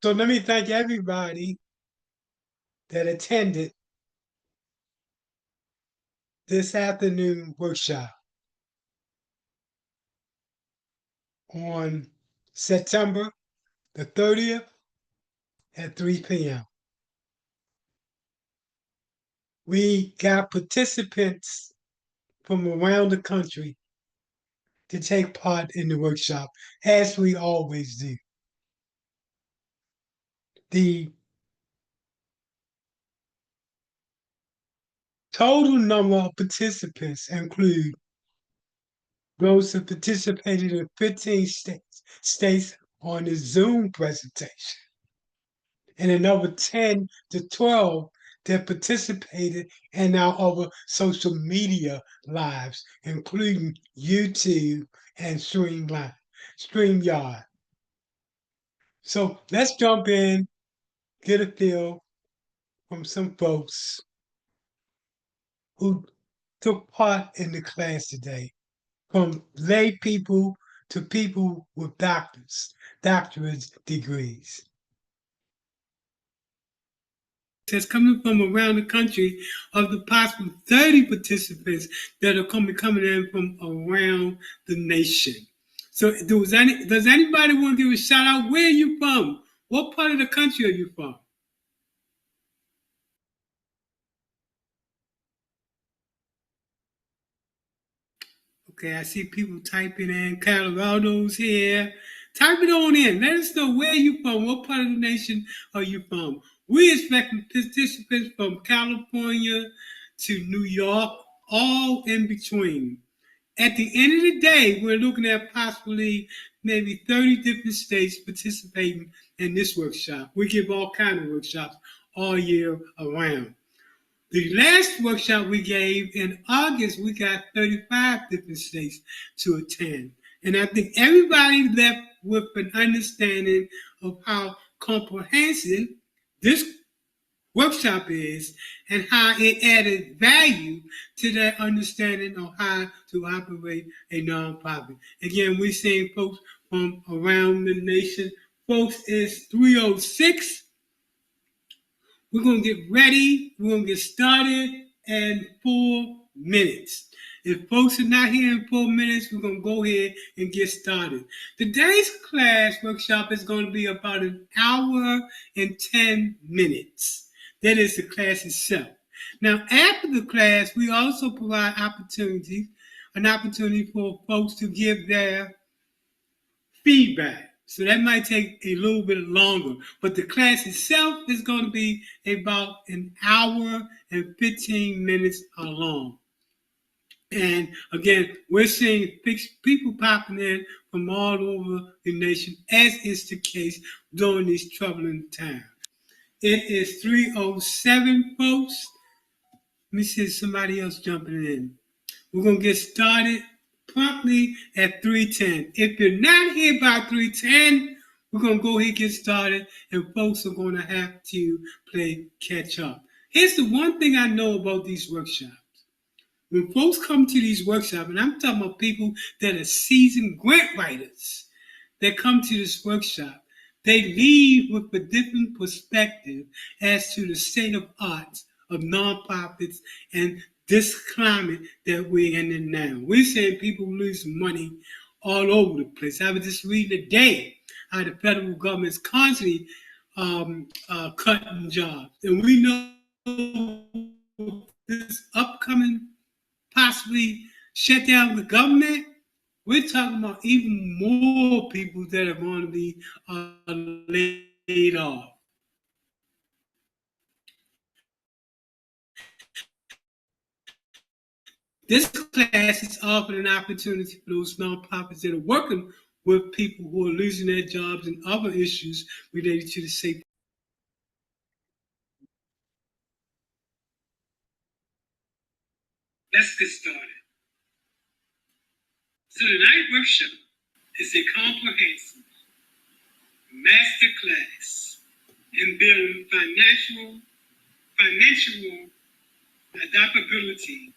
So let me thank everybody that attended this afternoon workshop on September the 30th at 3 p.m. We got participants from around the country to take part in the workshop, as we always do. The total number of participants include those who participated in 15 states on the Zoom presentation, and another 10 to 12 that participated in our other social media lives, including YouTube and StreamYard. So let's jump in, get a feel from some folks who took part in the class today, from lay people to people with doctorate degrees. That's coming from around the country of the possible 30 participants that are coming in from around the nation. So does anybody want to give a shout out? Where are you from? What part of the country are you from? Okay, I see people typing in. Colorado's here. Type it on in. Let us know where you from. What part of the nation are you from? We expect participants from California to New York, all in between. At the end of the day, we're looking at possibly maybe 30 different states participating in this workshop. We give all kinds of workshops all year around. The last workshop we gave in August, we got 35 different states to attend. And I think everybody left with an understanding of how comprehensive this workshop is and how it added value to that understanding of how to operate a nonprofit. Again, we're seeing folks from around the nation. Folks, it's 3:06. We're going to get ready. We're going to get started in 4 minutes. If folks are not here in 4 minutes, we're going to go ahead and get started. Today's class workshop is going to be about an hour and 10 minutes. That is the class itself. Now, after the class, we also provide an opportunity for folks to give their feedback. So that might take a little bit longer, but the class itself is going to be about an hour and 15 minutes long. And again, we're seeing people popping in from all over the nation, as is the case during these troubling times. It is 3:07, folks. Let me see somebody else jumping in. We're going to get started promptly at 3:10. If you're not here by 3:10, we're going to go ahead and get started, and folks are going to have to play catch up. Here's the one thing I know about these workshops. When folks come to these workshops, and I'm talking about people that are seasoned grant writers that come to this workshop, they leave with a different perspective as to the state of arts of nonprofits and this climate that we're in now. We're seeing people lose money all over the place. I was just reading today how the federal government's constantly cutting jobs. And we know this upcoming possibly shut down the government, we're talking about even more people that are going to be laid off. This class is offering an opportunity for those nonprofits that are working with people who are losing their jobs and other issues related to the safety. Let's get started. So the night workshop is a comprehensive masterclass in building financial adaptability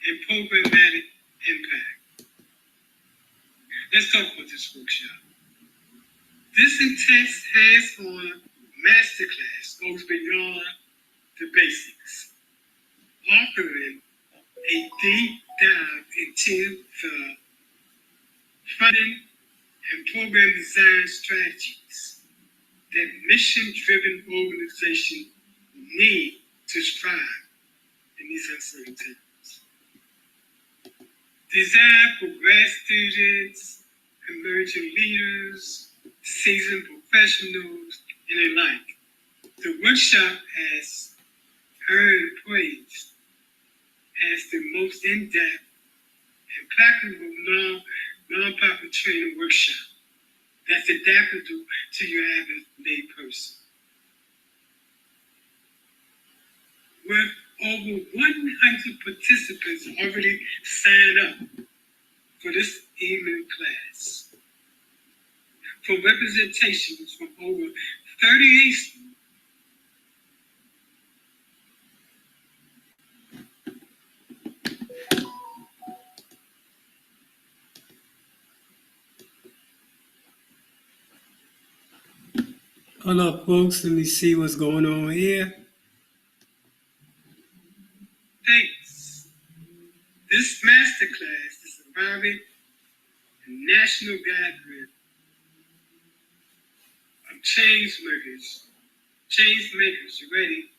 and programmatic impact. Let's talk about this workshop. This intense hands-on masterclass goes beyond the basics, offering a deep dive into the funding and program design strategies that mission-driven organizations need to strive in these uncertain times. Designed for grad students, emerging leaders, seasoned professionals, and the like, the workshop has earned praise as the most in-depth and practical non-profit training workshop that's adaptable to your everyday person. With over 100 participants already signed up for this evening class, for representations from over 38 Hold up, folks. Let me see what's going on here. Thanks. This masterclass is a private and national gathering of change makers ready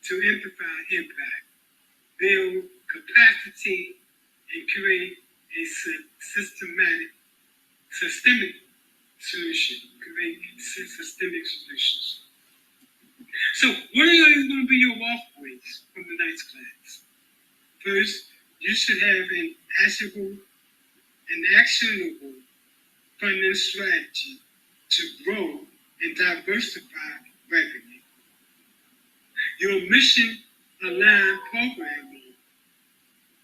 to amplify impact, build capacity, and create a systemic solution. Create systemic solutions. So, what are going to be your walkways from tonight's class? First, you should have an actionable funding strategy to grow and diversify revenue. Your mission-aligned programming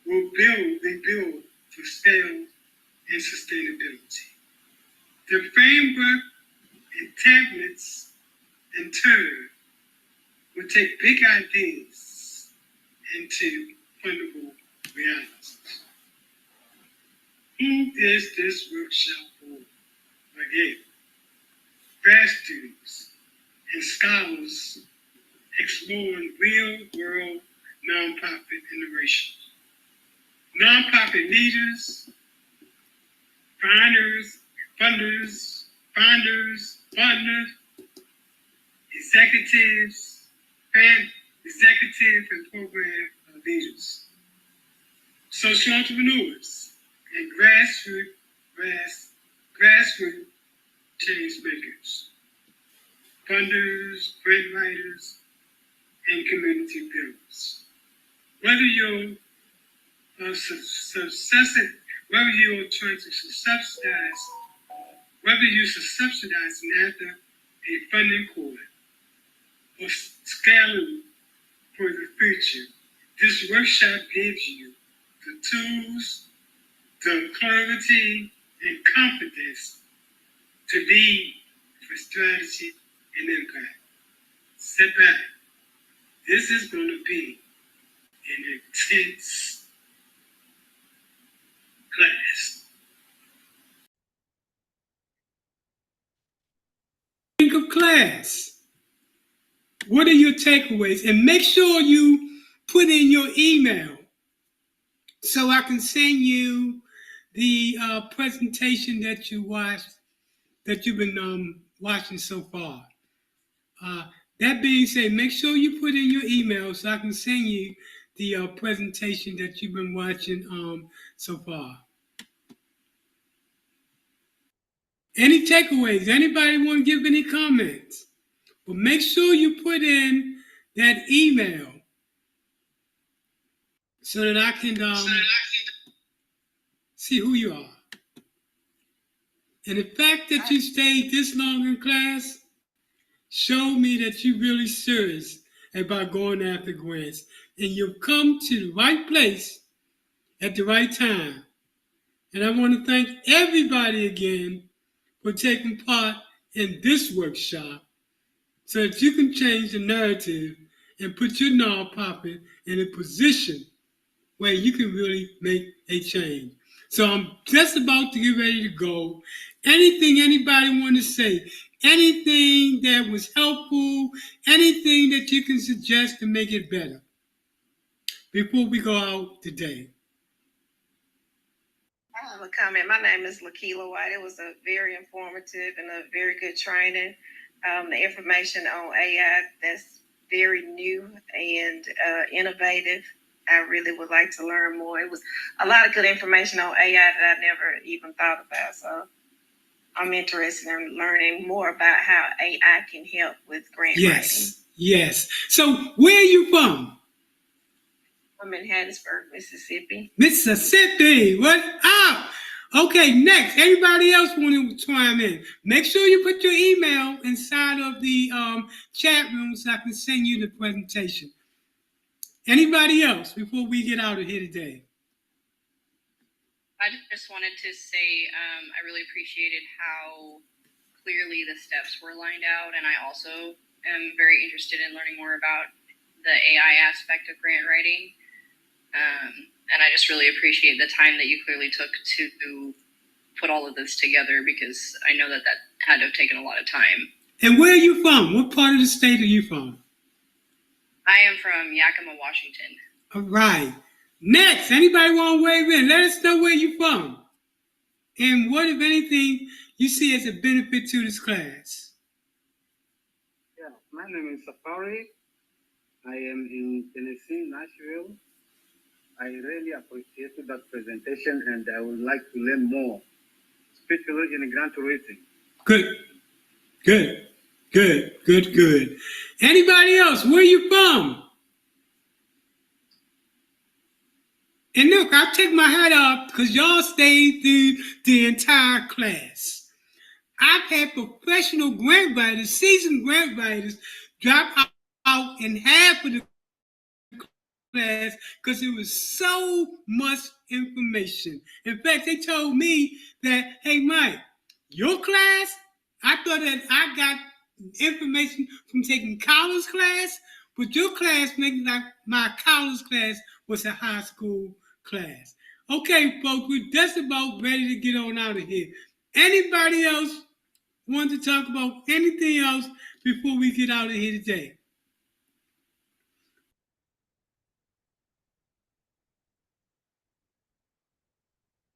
will build for scale and sustainability. The framework and templates, in turn, will take big ideas into fundable realities. Who is this workshop for? Again, grad students and scholars exploring real-world nonprofit innovation. Nonprofit leaders, funders, partners, executive and program leaders, social entrepreneurs, and grassroots change makers, funders, grant writers, and community builders. Whether you're trying to subsidize after a funding cord or scaling for the future, this workshop gives you the tools, the clarity, and confidence to lead for strategy and impact. Step back. This is going to be an intense class. Think of class. What are your takeaways? And make sure you put in your email so I can send you the presentation that you watched, that you've been watching so far. That being said, make sure you put in your email so I can send you the presentation that you've been watching so far. Any takeaways? Anybody want to give any comments? But make sure you put in that email so that I can see who you are. And the fact that you stayed this long in class showed me that you're really serious about going after grants. And you've come to the right place at the right time. And I want to thank everybody again for taking part in this workshop so that you can change the narrative and put your nonprofit in a position where you can really make a change. So I'm just about to get ready to go. Anything anybody want to say? Anything that was helpful? Anything that you can suggest to make it better before we go out today? I have a comment. My name is Lakila White. It was a very informative and a very good training. The information on AI that's very new and innovative. I really would like to learn more. It was a lot of good information on AI that I never even thought about. So I'm interested in learning more about how AI can help with grant writing. Yes. So where are you from? I'm in Hattiesburg, Mississippi. Mississippi. What? Ah. Okay, next. Anybody else want to chime in? Make sure you put your email inside of the chat room so I can send you the presentation. Anybody else before we get out of here today? I just wanted to say I really appreciated how clearly the steps were lined out, and I also am very interested in learning more about the AI aspect of grant writing. And I just really appreciate the time that you clearly took to put all of this together, because I know that had to have taken a lot of time. And where are you from? What part of the state are you from? I am from Yakima, Washington. All right. Next, anybody want to weigh in? Let us know where you're from. And what, if anything, you see as a benefit to this class? Yeah, my name is Safari. I am in Tennessee, Nashville. I really appreciated that presentation, and I would like to learn more, especially in grant writing. Good. Anybody else? Where you from? And look, I'll take my hat off because y'all stayed through the entire class. I've had professional grant writers, seasoned grant writers, drop out in half of the class because it was so much information. In fact, they told me that, hey, Mike, your class, I thought that I got information from taking college class, but your class made like my college class was a high school class. Okay, folks, we're just about ready to get on out of here. Anybody else want to talk about anything else before we get out of here today?